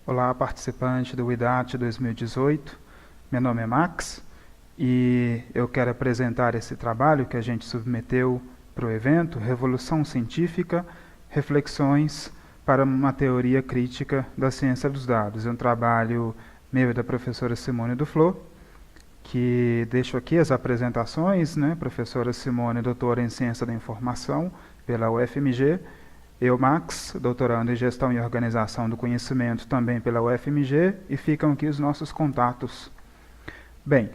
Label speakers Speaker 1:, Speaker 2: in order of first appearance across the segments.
Speaker 1: Olá, participante do IDAT 2018. Meu nome é Max e eu quero apresentar esse trabalho que a gente submeteu para o evento, Revolução Científica, Reflexões para uma Teoria Crítica da Ciência dos Dados. É um trabalho meu e da professora Simone Duflo, que deixo aqui as apresentações, né? Professora Simone, doutora em Ciência da Informação pela UFMG, eu, Max, doutorando em Gestão e Organização do Conhecimento, também pela UFMG, e ficam aqui os nossos contatos. Bem,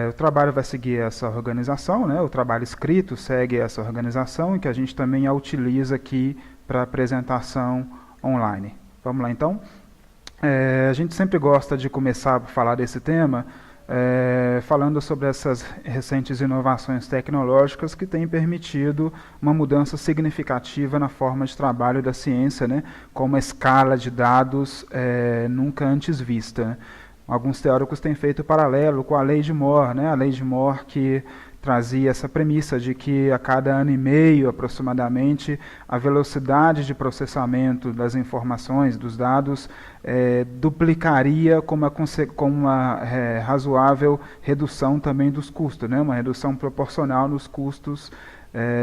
Speaker 1: o trabalho vai seguir essa organização, né? O trabalho escrito segue essa organização, e que a gente também a utiliza aqui para apresentação online. Vamos lá, então? A gente sempre gosta de começar a falar desse tema falando sobre essas recentes inovações tecnológicas que têm permitido uma mudança significativa na forma de trabalho da ciência, né, com uma escala de dados nunca antes vista, né. Alguns teóricos têm feito paralelo com a lei de Moore, né, a lei de Moore que trazia essa premissa de que a cada ano e meio, aproximadamente, a velocidade de processamento das informações, dos dados, duplicaria com uma razoável redução também dos custos, né? Uma redução proporcional nos custos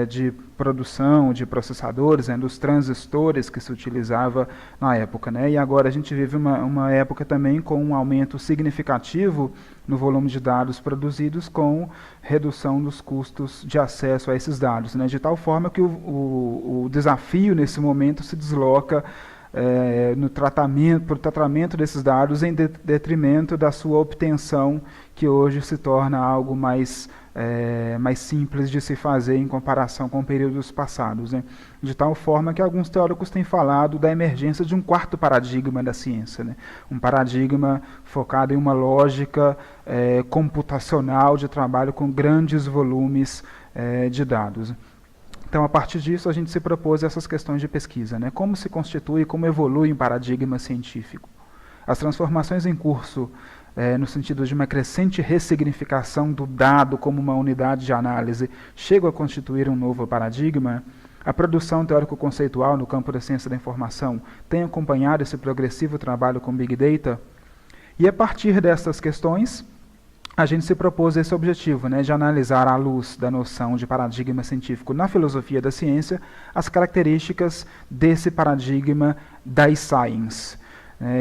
Speaker 1: de produção, de processadores, né, dos transistores que se utilizava na época, né? E agora a gente vive uma época também com um aumento significativo no volume de dados produzidos, com redução dos custos de acesso a esses dados, né? De tal forma que o desafio nesse momento se desloca para o tratamento desses dados em detrimento da sua obtenção, que hoje se torna algo mais simples de se fazer em comparação com períodos passados, né? De tal forma que alguns teóricos têm falado da emergência de um quarto paradigma da ciência, né? Um paradigma focado em uma lógica computacional de trabalho com grandes volumes de dados. Então, a partir disso, a gente se propôs essas questões de pesquisa, né? Como se constitui, como evolui um paradigma científico. As transformações em curso, no sentido de uma crescente ressignificação do dado como uma unidade de análise, chegam a constituir um novo paradigma. A produção teórico-conceitual no campo da ciência da informação tem acompanhado esse progressivo trabalho com Big Data. E a partir dessas questões, a gente se propôs esse objetivo, né, de analisar à luz da noção de paradigma científico na filosofia da ciência as características desse paradigma das science.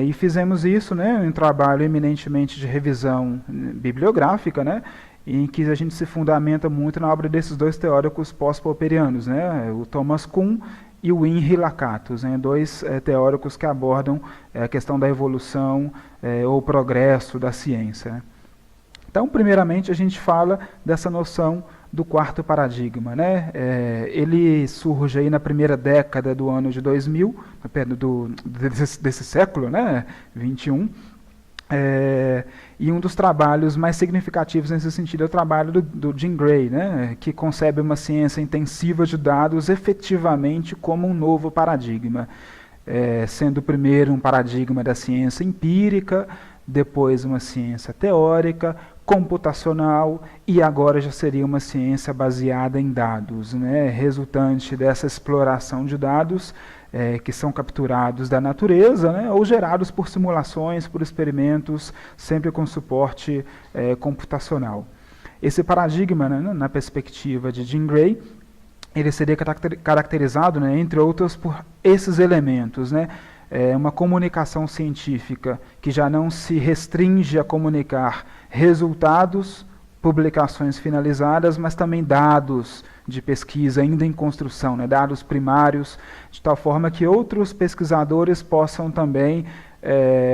Speaker 1: E fizemos isso, né, em um trabalho eminentemente de revisão bibliográfica, né, em que a gente se fundamenta muito na obra desses dois teóricos pós-popperianos, né, o Thomas Kuhn e o Imre Lakatos, né, dois teóricos que abordam a questão da evolução ou progresso da ciência, né. Então, primeiramente, a gente fala dessa noção do quarto paradigma, né? Ele surge aí na primeira década do ano de 2000, desse século, né? 21, e um dos trabalhos mais significativos nesse sentido é o trabalho do Jim Gray, né? Que concebe uma ciência intensiva de dados efetivamente como um novo paradigma, sendo primeiro um paradigma da ciência empírica, depois uma ciência teórica, computacional, e agora já seria uma ciência baseada em dados, né, resultante dessa exploração de dados que são capturados da natureza, né, ou gerados por simulações, por experimentos, sempre com suporte computacional. Esse paradigma, né, na perspectiva de Jim Gray, ele seria caracterizado, né, entre outros, por esses elementos, né, uma comunicação científica que já não se restringe a comunicar resultados, publicações finalizadas, mas também dados de pesquisa ainda em construção, né, dados primários, de tal forma que outros pesquisadores possam também,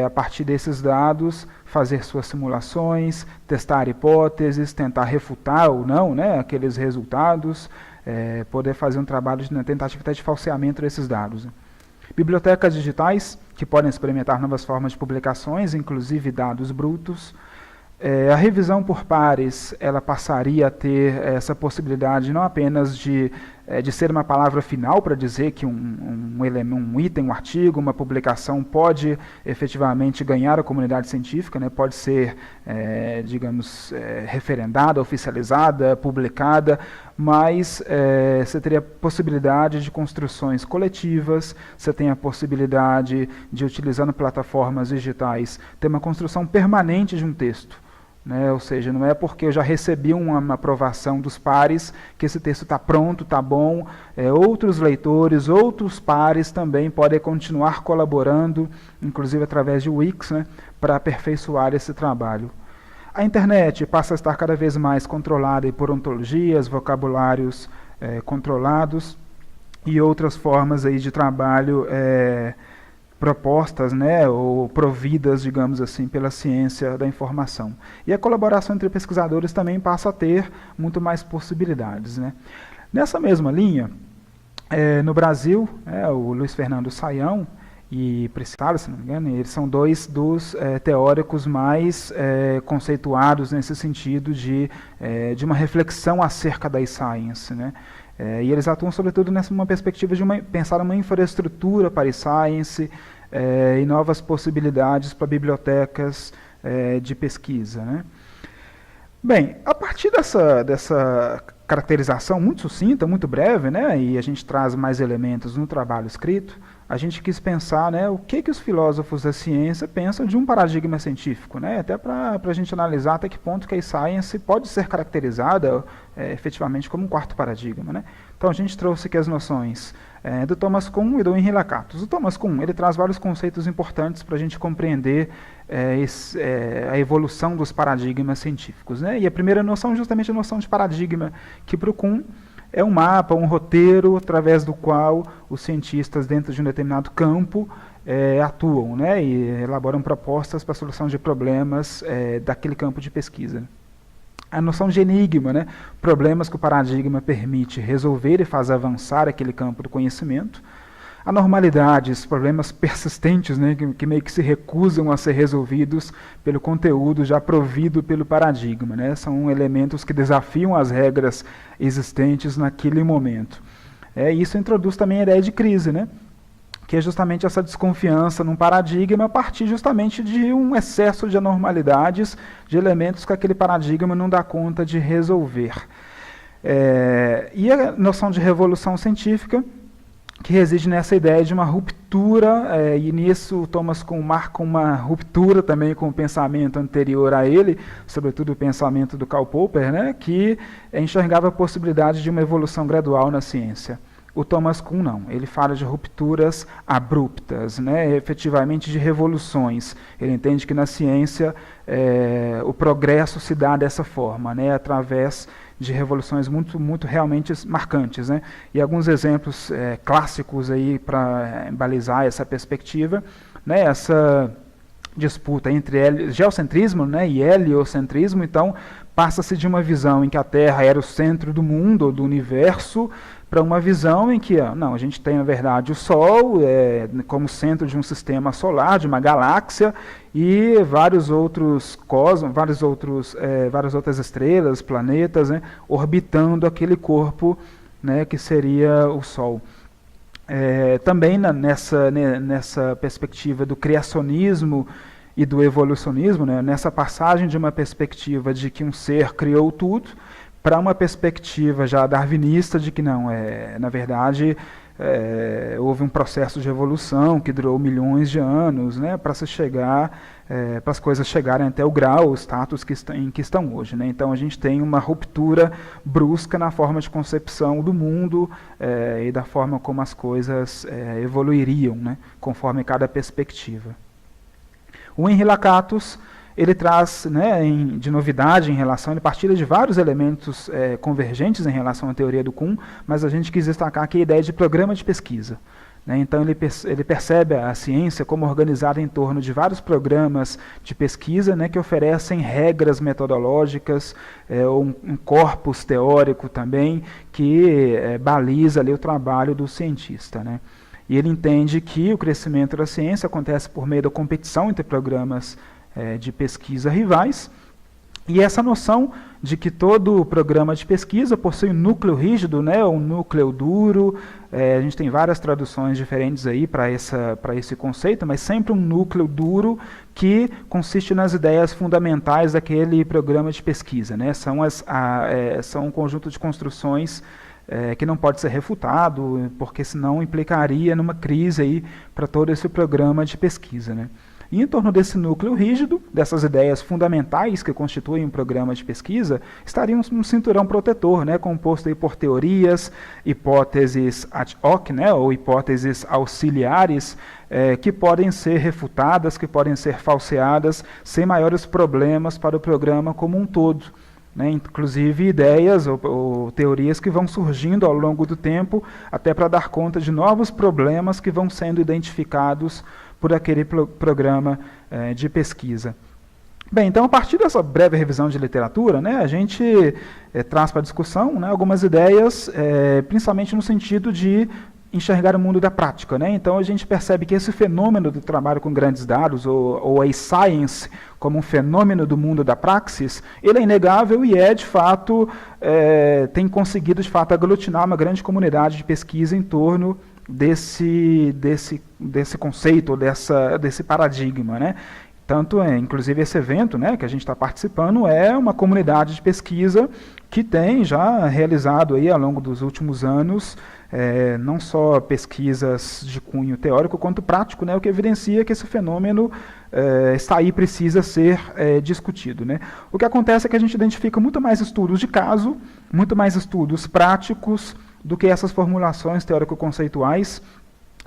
Speaker 1: a partir desses dados, fazer suas simulações, testar hipóteses, tentar refutar ou não, né, aqueles resultados, poder fazer um trabalho de tentativa de falseamento desses dados. Bibliotecas digitais, que podem experimentar novas formas de publicações, inclusive dados brutos. A revisão por pares, ela passaria a ter essa possibilidade não apenas de de ser uma palavra final para dizer que um item, um artigo, uma publicação pode efetivamente ganhar a comunidade científica, né? Pode ser, digamos, referendada, oficializada, publicada, mas você teria a possibilidade de construções coletivas, você tem a possibilidade de, utilizando plataformas digitais, ter uma construção permanente de um texto. Né? Ou seja, não é porque eu já recebi uma aprovação dos pares que esse texto está pronto, está bom. Outros leitores, outros pares também podem continuar colaborando, inclusive através de Wix, né, para aperfeiçoar esse trabalho. A internet passa a estar cada vez mais controlada por ontologias, vocabulários controlados e outras formas aí de trabalho propostas, né, ou providas, digamos assim, pela ciência da informação. E a colaboração entre pesquisadores também passa a ter muito mais possibilidades. Né. Nessa mesma linha, no Brasil, o Luiz Fernando Sayão e Priscila, se não me engano, eles são dois dos teóricos mais conceituados nesse sentido de uma reflexão acerca da e-science, né? E eles atuam sobretudo numa perspectiva de pensar uma infraestrutura para e-science e novas possibilidades para bibliotecas de pesquisa, né? Bem, a partir dessa caracterização muito sucinta, muito breve, né, e a gente traz mais elementos no trabalho escrito, a gente quis pensar, né, o que os filósofos da ciência pensam de um paradigma científico, né, até para a gente analisar até que ponto que a science pode ser caracterizada efetivamente como um quarto paradigma. Né. Então a gente trouxe aqui as noções do Thomas Kuhn e do Henri Lakatos. O Thomas Kuhn ele traz vários conceitos importantes para a gente compreender a evolução dos paradigmas científicos. Né. E a primeira noção é justamente a noção de paradigma, que para o Kuhn é um mapa, um roteiro, através do qual os cientistas, dentro de um determinado campo, atuam, né, e elaboram propostas para a solução de problemas daquele campo de pesquisa. A noção de enigma, né, problemas que o paradigma permite resolver e faz avançar aquele campo do conhecimento. Anormalidades, problemas persistentes, né, que meio que se recusam a ser resolvidos pelo conteúdo já provido pelo paradigma. Né, são elementos que desafiam as regras existentes naquele momento. Isso introduz também a ideia de crise, né, que é justamente essa desconfiança num paradigma a partir justamente de um excesso de anormalidades, de elementos que aquele paradigma não dá conta de resolver. E a noção de revolução científica, que reside nessa ideia de uma ruptura, e nisso o Thomas Kuhn marca uma ruptura também com o pensamento anterior a ele, sobretudo o pensamento do Karl Popper, né, que enxergava a possibilidade de uma evolução gradual na ciência. O Thomas Kuhn não, ele fala de rupturas abruptas, né, efetivamente de revoluções. Ele entende que na ciência o progresso se dá dessa forma, né, através de revoluções muito realmente marcantes. Né, e alguns exemplos clássicos aí para balizar essa perspectiva, né, essa disputa entre geocentrismo, né, e heliocentrismo. Então passa-se de uma visão em que a Terra era o centro do mundo, ou do universo, para uma visão em que não, a gente tem, na verdade, o Sol como centro de um sistema solar, de uma galáxia, e vários outros cosmos, várias outras estrelas, planetas, né, orbitando aquele corpo, né, que seria o Sol. Também nessa perspectiva do criacionismo e do evolucionismo, né, nessa passagem de uma perspectiva de que um ser criou tudo, para uma perspectiva já darwinista de que não, na verdade, houve um processo de evolução que durou milhões de anos, né, para se chegar, para as coisas chegarem até o grau, o status em que estão hoje. Né. Então a gente tem uma ruptura brusca na forma de concepção do mundo e da forma como as coisas evoluiriam, né, conforme cada perspectiva. O Henri Lakatos, ele traz, né, de novidade em relação, ele partilha de vários elementos convergentes em relação à teoria do Kuhn, mas a gente quis destacar aqui a ideia de programa de pesquisa. Né, então ele percebe a ciência como organizada em torno de vários programas de pesquisa, né, que oferecem regras metodológicas, um corpus teórico também, que baliza ali o trabalho do cientista. Né. E ele entende que o crescimento da ciência acontece por meio da competição entre programas de pesquisa rivais, e essa noção de que todo programa de pesquisa possui um núcleo rígido, né, um núcleo duro. A gente tem várias traduções diferentes aí para esse conceito, mas sempre um núcleo duro que consiste nas ideias fundamentais daquele programa de pesquisa, né? São um conjunto de construções que não pode ser refutado, porque senão implicaria numa crise aí para todo esse programa de pesquisa, né? E em torno desse núcleo rígido, dessas ideias fundamentais que constituem um programa de pesquisa, estaria um cinturão protetor, né, composto aí por teorias, hipóteses ad hoc, né, ou hipóteses auxiliares, que podem ser refutadas, que podem ser falseadas, sem maiores problemas para o programa como um todo. Né, inclusive ideias ou teorias que vão surgindo ao longo do tempo, até para dar conta de novos problemas que vão sendo identificados por aquele programa de pesquisa. Bem, então, a partir dessa breve revisão de literatura, né, a gente traz para a discussão, né, algumas ideias, principalmente no sentido de enxergar o mundo da prática, né? Então a gente percebe que esse fenômeno do trabalho com grandes dados, ou a science como um fenômeno do mundo da praxis, ele é inegável e de fato, tem conseguido de fato aglutinar uma grande comunidade de pesquisa em torno desse conceito, desse paradigma, né? Tanto inclusive esse evento, né, que a gente está participando é uma comunidade de pesquisa que tem já realizado aí ao longo dos últimos anos não só pesquisas de cunho teórico quanto prático, né, o que evidencia que esse fenômeno está aí, precisa ser discutido, né. O que acontece é que a gente identifica muito mais estudos de caso, muito mais estudos práticos do que essas formulações teórico-conceituais,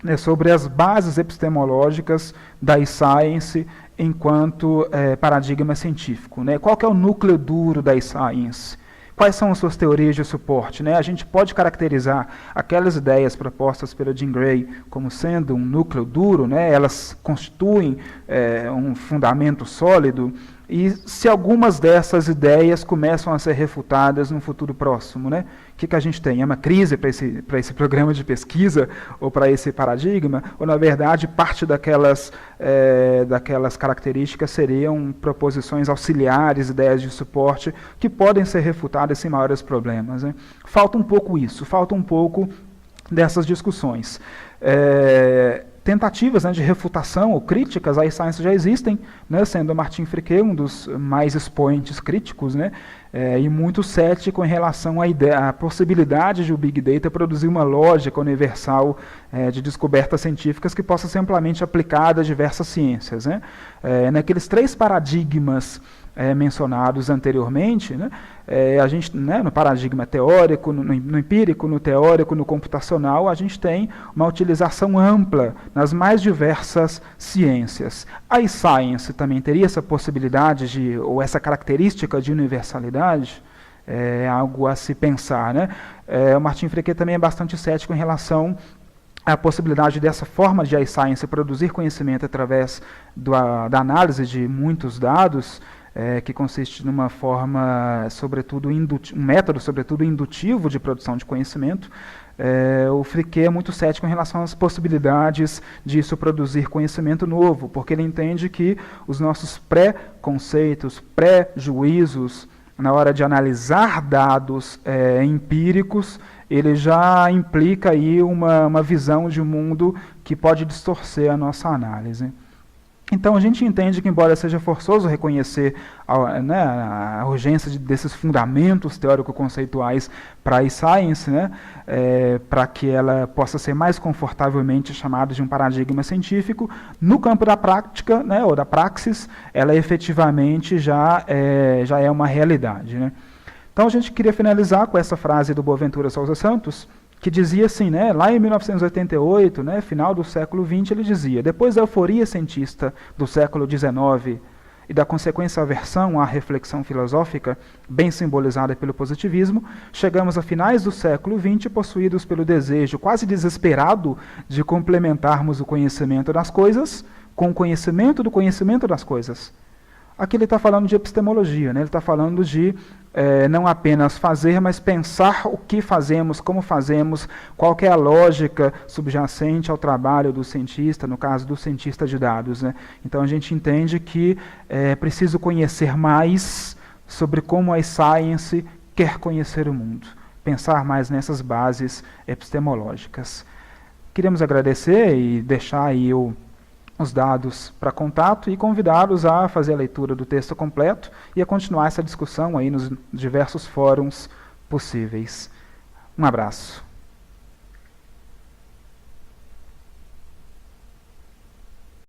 Speaker 1: né, sobre as bases epistemológicas da science enquanto paradigma científico, né. Qual que é o núcleo duro da science? Quais são as suas teorias de suporte, né? A gente pode caracterizar aquelas ideias propostas pela Jean Grey como sendo um núcleo duro, né? Elas constituem um fundamento sólido, e se algumas dessas ideias começam a ser refutadas no futuro próximo, né? O que a gente tem? É uma crise para esse programa de pesquisa ou para esse paradigma? Ou, na verdade, parte daquelas características seriam proposições auxiliares, ideias de suporte, que podem ser refutadas sem maiores problemas, né? Falta um pouco isso, falta um pouco dessas discussões. Tentativas, né, de refutação ou críticas à science já existem, né, sendo Martin Fouquet um dos mais expoentes críticos, né, e muito cético em relação à possibilidade de o Big Data produzir uma lógica universal de descobertas científicas que possa ser amplamente aplicada a diversas ciências, né. Naqueles 3 paradigmas mencionados anteriormente, né, a gente, né, no paradigma teórico, no empírico, no teórico, no computacional, a gente tem uma utilização ampla nas mais diversas ciências. A science também teria essa possibilidade ou essa característica de universalidade? É algo a se pensar, né? O Martin Fouquet também é bastante cético em relação à possibilidade dessa forma de science produzir conhecimento através da análise de muitos dados, que consiste numa forma, sobretudo, um método, sobretudo, indutivo de produção de conhecimento. O Fouquet é muito cético em relação às possibilidades disso produzir conhecimento novo, porque ele entende que os nossos pré-conceitos, pré-juízos, na hora de analisar dados empíricos, ele já implica aí uma visão de mundo que pode distorcer a nossa análise. Então a gente entende que, embora seja forçoso reconhecer a urgência desses fundamentos teórico-conceituais para a science, né, para que ela possa ser mais confortavelmente chamada de um paradigma científico, no campo da prática, né, ou da praxis, ela efetivamente já é uma realidade, né. Então a gente queria finalizar com essa frase do Boaventura Sousa Santos, que dizia assim, né, lá em 1988, né, final do século XX, ele dizia: depois da euforia cientista do século XIX e da consequência aversão à reflexão filosófica, bem simbolizada pelo positivismo, chegamos a finais do século XX possuídos pelo desejo quase desesperado de complementarmos o conhecimento das coisas com o conhecimento do conhecimento das coisas. Aqui ele está falando de epistemologia, né? Ele está falando de não apenas fazer, mas pensar o que fazemos, como fazemos, qual que é a lógica subjacente ao trabalho do cientista, no caso do cientista de dados, né? Então a gente entende que é preciso conhecer mais sobre como a science quer conhecer o mundo, pensar mais nessas bases epistemológicas. Queremos agradecer e deixar aí os dados para contato e convidá-los a fazer a leitura do texto completo e a continuar essa discussão aí nos diversos fóruns possíveis. Um abraço.